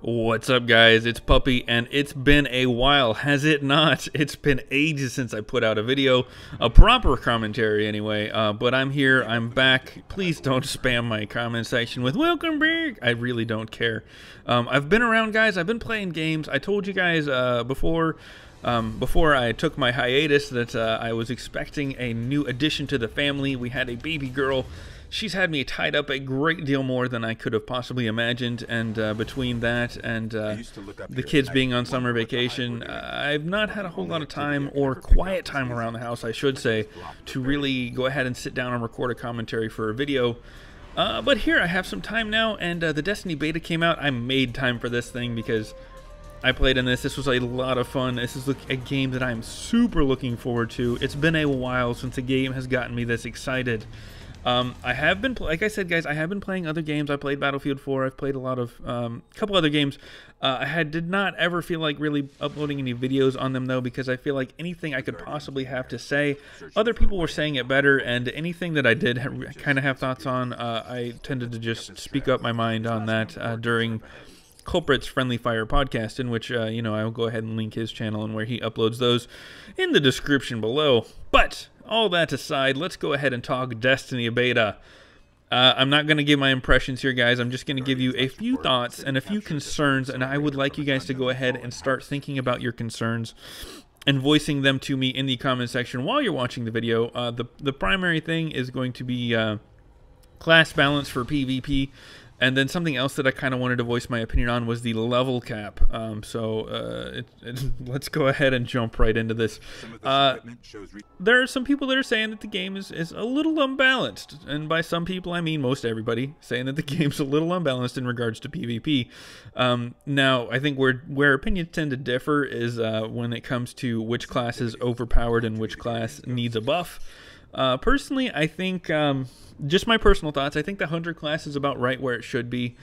What's up, guys? It's Puppy, and it's been a while, has it not? It's been ages since I put out a video, a proper commentary anyway, but I'm here, I'm back. Please don't spam my comment section with welcome back. I really don't care. I've been around, guys. I've been playing games. I told you guys before I took my hiatus that I was expecting a new addition to the family. We had a baby girl. She's had me tied up a great deal more than I could have possibly imagined, and between that and the kids being on summer vacation, I've not had a whole lot of time, or quiet time around the house, I should say, to really go ahead and sit down and record a commentary for a video. But here I have some time now, and the Destiny beta came out. I made time for this thing because I played in this. This was a lot of fun. This is a game that I'm super looking forward to. It's been a while since a game has gotten me this excited. I have been, like I said, guys, I have been playing other games. I played Battlefield 4. I've played a lot of, couple other games. Did not ever feel like really uploading any videos on them, though, because I feel like anything I could possibly have to say, other people were saying it better, and anything that I did kind of have thoughts on, I tended to just speak up my mind on that during Culprit's Friendly Fire podcast, in which, you know, I will go ahead and link his channel and where he uploads those in the description below. But all that aside, let's go ahead and talk Destiny beta. I'm not going to give my impressions here, guys. I'm just going to give you a few thoughts and a few concerns, and I would like you guys to go ahead and start thinking about your concerns and voicing them to me in the comment section while you're watching the video. The primary thing is going to be class balance for PvP. And then something else that I kind of wanted to voice my opinion on was the level cap. Let's go ahead and jump right into this. There are some people that are saying that the game is a little unbalanced. And by some people, I mean most everybody, saying that the game's a little unbalanced in regards to PvP. Now, I think where opinions tend to differ is when it comes to which class is overpowered and which class needs a buff. Personally, I think, just my personal thoughts, I think the Hunter class is about right where it should be.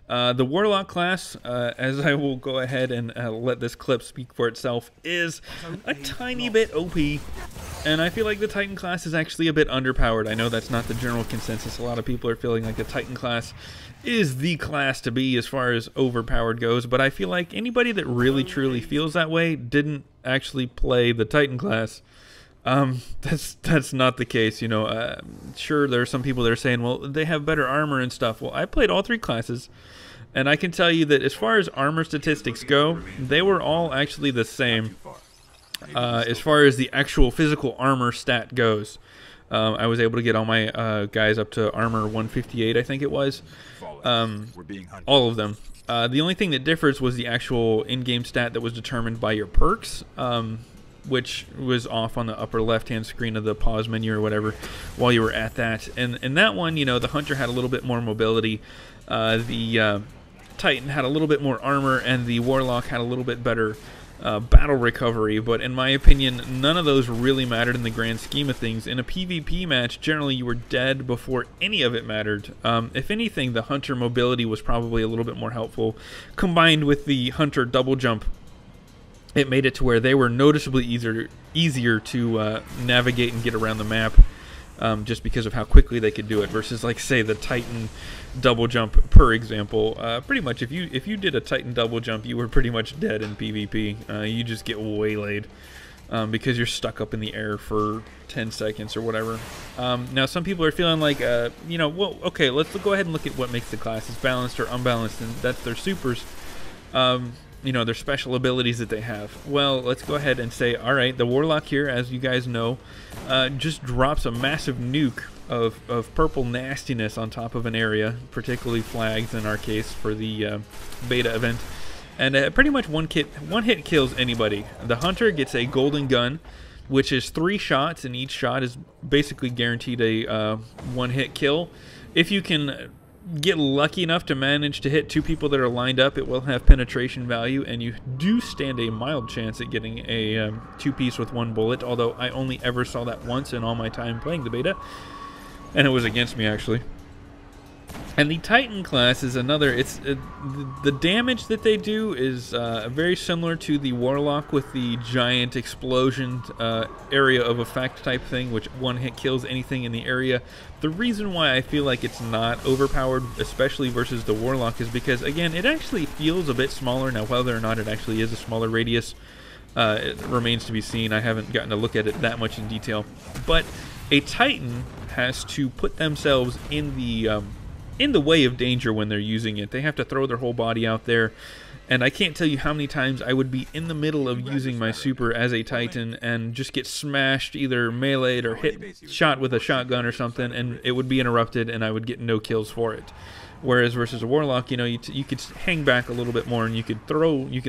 The Warlock class, as I will go ahead and let this clip speak for itself, is a tiny bit OP, and I feel like the Titan class is actually a bit underpowered. I know that's not the general consensus. A lot of people are feeling like the Titan class is the class to be as far as overpowered goes, but I feel like anybody that really truly feels that way didn't actually play the Titan class. That's not the case, you know. Sure, there are some people that are saying, well, they have better armor and stuff. Well, I played all three classes, and I can tell you that as far as armor statistics go, they were all actually the same. As far as the actual physical armor stat goes, I was able to get all my guys up to armor 158, I think it was. All of them. The only thing that differs was the actual in-game stat that was determined by your perks, which was off on the upper left-hand screen of the pause menu or whatever while you were at that. And in that one, you know, the Hunter had a little bit more mobility, the Titan had a little bit more armor, and the Warlock had a little bit better battle recovery. But in my opinion, none of those really mattered in the grand scheme of things. In a PvP match, generally you were dead before any of it mattered. If anything, the Hunter mobility was probably a little bit more helpful, combined with the Hunter double jump. It made it to where they were noticeably easier to navigate and get around the map, just because of how quickly they could do it, versus, like, say, the Titan double jump, per example. Pretty much, if you did a Titan double jump, you were pretty much dead in PvP. You just get waylaid because you're stuck up in the air for 10 seconds or whatever. Now, some people are feeling like, you know, well, okay, let's go ahead and look at what makes the classes balanced or unbalanced, and that's their supers. You know, their special abilities that they have. Well, let's go ahead and say, all right, the Warlock here, as you guys know, just drops a massive nuke of purple nastiness on top of an area, particularly flags in our case for the beta event, and pretty much one hit kills anybody. The Hunter gets a golden gun, which is 3 shots, and each shot is basically guaranteed a one-hit kill. If you can get lucky enough to manage to hit 2 people that are lined up, it will have penetration value, and you do stand a mild chance at getting a 2-piece with 1 bullet, although I only ever saw that once in all my time playing the beta, and it was against me, actually. And the Titan class is another. The damage that they do is very similar to the Warlock with the giant explosion area of effect type thing, which one hit kills anything in the area. The reason why I feel like it's not overpowered, especially versus the Warlock, is because, again, it actually feels a bit smaller. Now, whether or not it actually is a smaller radius, it remains to be seen. I haven't gotten to look at it that much in detail. But a Titan has to put themselves in the way of danger when they're using it. They have to throw their whole body out there, and I can't tell you how many times I would be in the middle of using my super as a Titan and just get smashed, either meleeed or shot with a shotgun or something, and it would be interrupted and I would get no kills for it. Whereas versus a Warlock, you know, you could hang back a little bit more and you could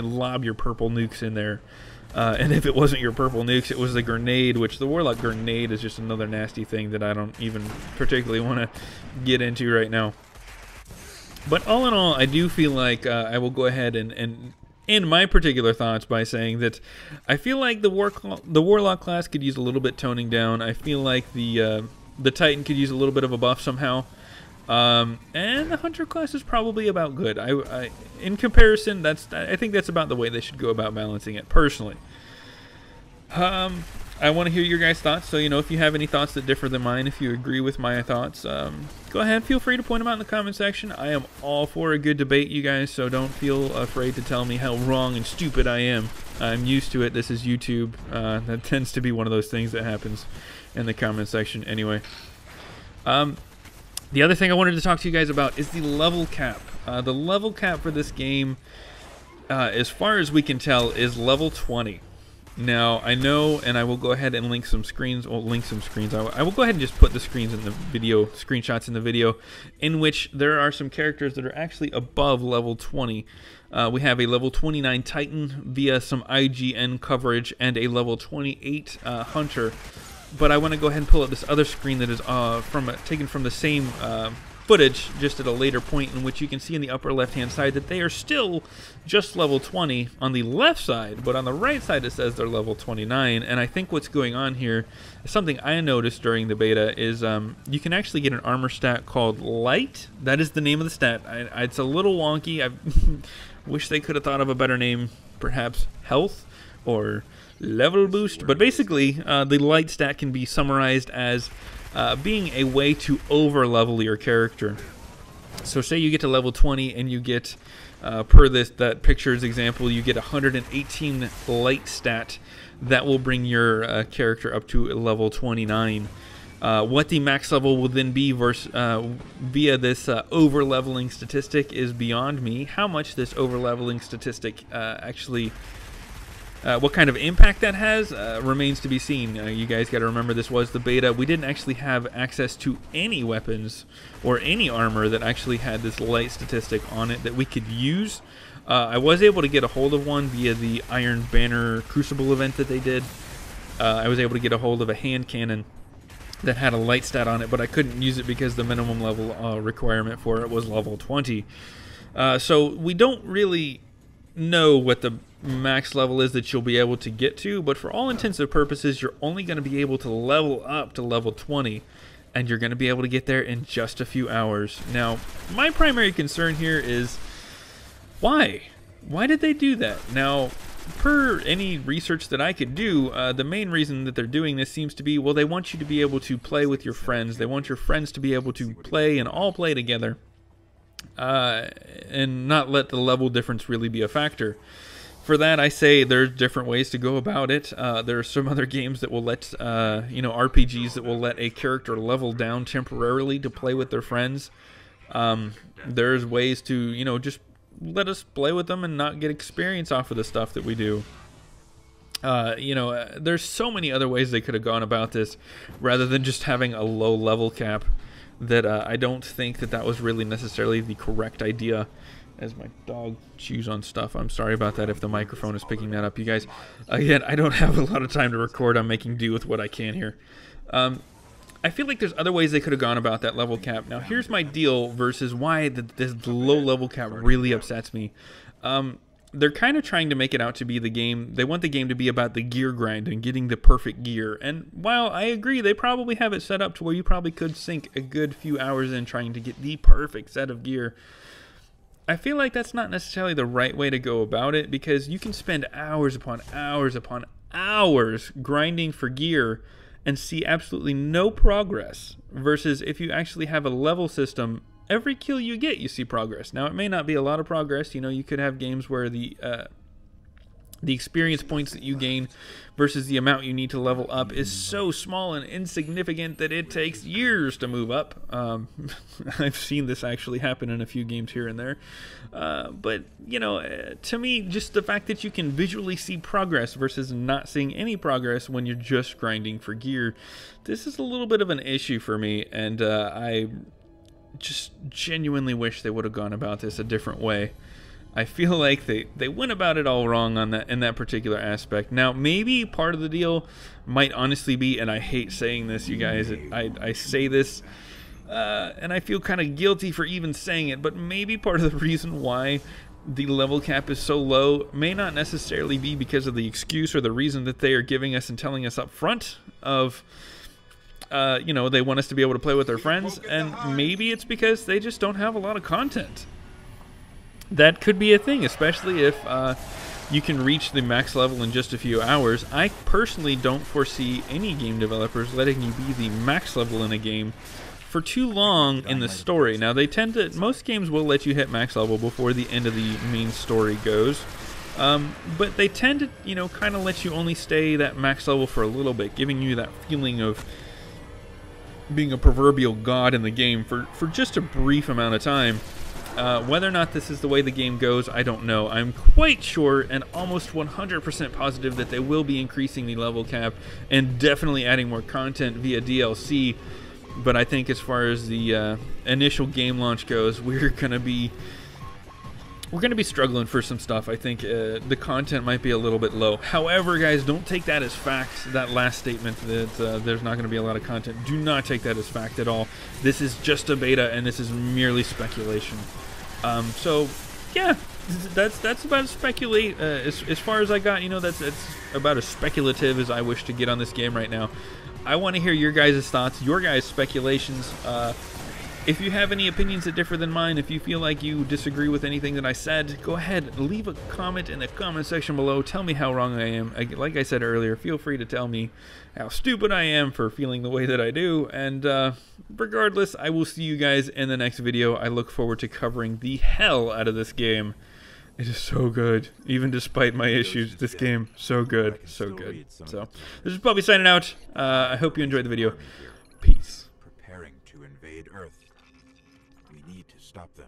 lob your purple nukes in there. And if it wasn't your purple nukes, it was the grenade, which the Warlock grenade is just another nasty thing that I don't even particularly want to get into right now. But all in all, I do feel like I will go ahead and end my particular thoughts by saying that I feel like the Warlock class could use a little bit toning down. I feel like the Titan could use a little bit of a buff somehow. And the Hunter class is probably about good. In comparison, I think that's about the way they should go about balancing it, personally. I want to hear your guys' thoughts, so, you know, if you have any thoughts that differ than mine, if you agree with my thoughts, go ahead, feel free to point them out in the comment section. I am all for a good debate, you guys, so don't feel afraid to tell me how wrong and stupid I am. I'm used to it. This is YouTube. That tends to be one of those things that happens in the comment section anyway. The other thing I wanted to talk to you guys about is the level cap. The level cap for this game, as far as we can tell, is level 20. Now, I know, and I will go ahead and link some screens. Well, I will go ahead and just put the screens in the video, screenshots in the video, in which there are some characters that are actually above level 20. We have a level 29 Titan via some IGN coverage and a level 28 Hunter. But I want to go ahead and pull up this other screen that is taken from the same footage, just at a later point, in which you can see in the upper left-hand side that they are still just level 20 on the left side, but on the right side it says they're level 29. And I think what's going on here is something I noticed during the beta is you can actually get an armor stat called Light. That is the name of the stat. It's a little wonky. I wish they could have thought of a better name, perhaps Health or Level Boost, but basically the Light stat can be summarized as being a way to over level your character. So say you get to level 20 and you get per that picture's example, you get 118 Light stat. That will bring your character up to level 29. What the max level will then be via this over leveling statistic is beyond me. How much this over leveling statistic actually what kind of impact that has remains to be seen. You guys got to remember, this was the beta. We didn't actually have access to any weapons or any armor that actually had this light statistic on it that we could use. I was able to get a hold of one via the Iron Banner Crucible event that they did. I was able to get a hold of a hand cannon that had a light stat on it, but I couldn't use it because the minimum level requirement for it was level 20. So we don't really know what the max level is that you'll be able to get to, but for all intents and purposes, you're only going to be able to level up to level 20, and you're going to be able to get there in just a few hours. Now, my primary concern here is why did they do that? Now, per any research that I could do, the main reason that they're doing this seems to be, well, they want you to be able to play with your friends. They want your friends to be able to play and all play together, and not let the level difference really be a factor. For that, I say there's different ways to go about it. There are some other games that will let, you know, RPGs that will let a character level down temporarily to play with their friends. There's ways to, you know, just let us play with them and not get experience off of the stuff that we do. You know, there's so many other ways they could have gone about this rather than just having a low level cap, that I don't think that was really necessarily the correct idea. As my dog chews on stuff, I'm sorry about that if the microphone is picking that up, you guys. Again, I don't have a lot of time to record. I'm making do with what I can here. I feel like there's other ways they could have gone about that level cap. Now, here's my deal versus why this low level cap really upsets me. they're kind of trying to make it out to be the game. They want the game to be about the gear grind and getting the perfect gear. And while I agree, they probably have it set up to where you probably could sink a good few hours in trying to get the perfect set of gear. I feel like that's not necessarily the right way to go about it, because you can spend hours upon hours upon hours grinding for gear and see absolutely no progress, versus if you actually have a level system. Every kill you get, you see progress. Now, it may not be a lot of progress. You know, you could have games where the experience points that you gain versus the amount you need to level up is so small and insignificant that it takes years to move up. I've seen this actually happen in a few games here and there. But, you know, to me, just the fact that you can visually see progress versus not seeing any progress when you're just grinding for gear, this is a little bit of an issue for me, and I just genuinely wish they would have gone about this a different way. I feel like they went about it all wrong on that, in that particular aspect. Now, maybe part of the deal might honestly be, and I hate saying this, you guys, I say this, and I feel kind of guilty for even saying it, but maybe part of the reason why the level cap is so low may not necessarily be because of the excuse or the reason that they are giving us and telling us up front of, you know, they want us to be able to play with our friends, and maybe it's because they just don't have a lot of content. That could be a thing, especially if you can reach the max level in just a few hours. I personally don't foresee any game developers letting you be the max level in a game for too long in the story. Now, they tend to, most games will let you hit max level before the end of the main story goes. But they tend to, you know, kind of let you only stay that max level for a little bit, giving you that feeling of being a proverbial god in the game for just a brief amount of time. Whether or not this is the way the game goes, I don't know. I'm quite sure and almost 100% positive that they will be increasing the level cap and definitely adding more content via DLC. But I think as far as the initial game launch goes, we're gonna be struggling for some stuff. I think the content might be a little bit low. However, guys, don't take that as fact, that last statement that there's not going to be a lot of content. Do not take that as fact at all. This is just a beta, and this is merely speculation. So, yeah, that's about as far as I got. You know, that's about as speculative as I wish to get on this game right now. I want to hear your guys' thoughts, your guys' speculations. If you have any opinions that differ than mine, if you feel like you disagree with anything that I said, go ahead, leave a comment in the comment section below. Tell me how wrong I am. Like I said earlier, feel free to tell me how stupid I am for feeling the way that I do. And regardless, I will see you guys in the next video. I look forward to covering the hell out of this game. It is so good. Even despite my issues, this game, so good, so good. So, this is Puppy signing out. I hope you enjoyed the video. Peace. Preparing to invade Earth. We need to stop them.